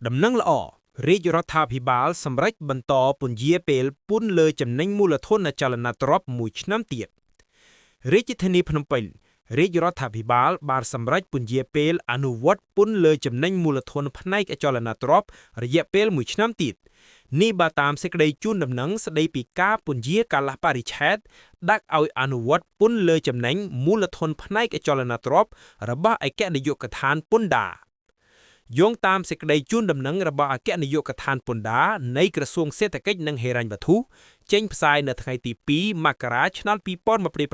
ដំណឹងល្អរាជរដ្ឋាភិបាលសម្រេចបន្តពន្យាពេលពន្ធលើចំណេញមូលធនអចលនទ្រព្យមួយឆ្នាំទៀតរាជធានីភ្នំពេញរាជរដ្ឋាភិបាលបានសម្រេចពន្យាពេលអនុវត្តពន្ធលើចំណេញមូលធនផ្នែកអចលនទ្រព្យរយៈពេលមួយឆ្នាំទៀតនេះបើតាមសេចក្តីជូនដំណឹងស្តីពីការពន្យាកាលបរិច្ឆេទដាក់ឲ្យអនុវត្តពន្ធលើចំណេញមូលធនផ្នែកអចលនទ្រព្យរបស់អគ្គនាយកដ្ឋានពន្ធដារយោងតាមសេចក្តីជូនដំណឹងរបស់អគ្គនាយកដ្ឋានពន្ធដារនៃក្រសួងសេដ្ឋកិច្ចនិងហិរញ្ញវត្ថុចេញផ្សាយនៅថ្ងៃទី2មករាឆ្នាំ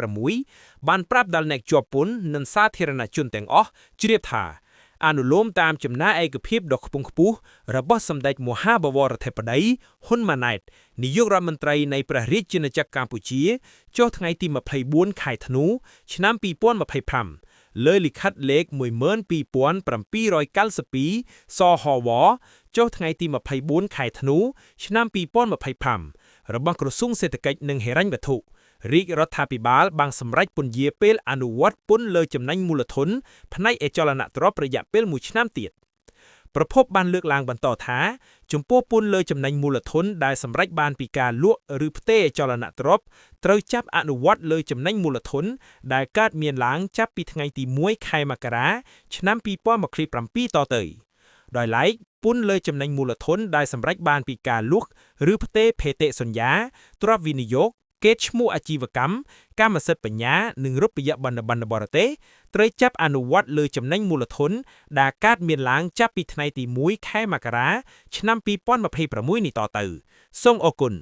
2026បានប្រាប់ដល់អ្នកជាប់ពន្ធនិងសាធារណជនទាំងអស់ជ្រាបថាអនុលោមតាមចំណាយឯកភាពដ៏ខ្ពង់ខ្ពស់របស់សម្ដេចមហាបវរធិបតីហ៊ុនម៉ាណែតនាយករដ្ឋមន្ត្រីនៃព្រះរាជាណាចក្រកម្ពុជាចុះថ្ងៃទី24ខែធ្នូឆ្នាំ2025លើលិខិតលេខ12792សហវចុះថ្ងៃទី24ខែធ្នូឆ្នាំ2025របស់ក្រសួងសេដ្ឋកិច្ចនិងហិរញ្ញវត្ថុរាជរដ្ឋាភិបាលបានសម្រេចពន្យាពេលអនុវត្តពន្ធលើចំណេញមូលធនផ្នែកអចលនទ្រព្យរយៈពេល1ឆ្នាំទៀតប្រភពបានលើកឡើងបន្តថាចំពោះពន្ធលើចំណេញមូលធនដែលសម្រេចបានពីការលក់ឬផ្ទេរអចលនទ្រព្យត្រូវចាប់អនុវត្តលើចំណេញមូលធនដែលកើតមានឡើងចាប់ពីថ្ងៃទី1ខែមករាឆ្នាំ2027តទៅដោយឡែកពន្ធលើចំណេញមូលធនដែលសម្រេចបានពីការលក់ឬផ្ទេរភេទសញ្ញាទ្រព្យវិនិយោគកេតឈ្មោះអាជីវកម្មកម្មសិទ្ធិបញ្ញានិងរូបិយប័ណ្ណបរទេសត្រូវចាប់អនុវត្តលើចំណេញមូលធនដែលកើតមានឡើងចាប់ពីថ្ងៃទី1ខែមករាឆ្នាំ2026នេះតទៅសូមអរគុណ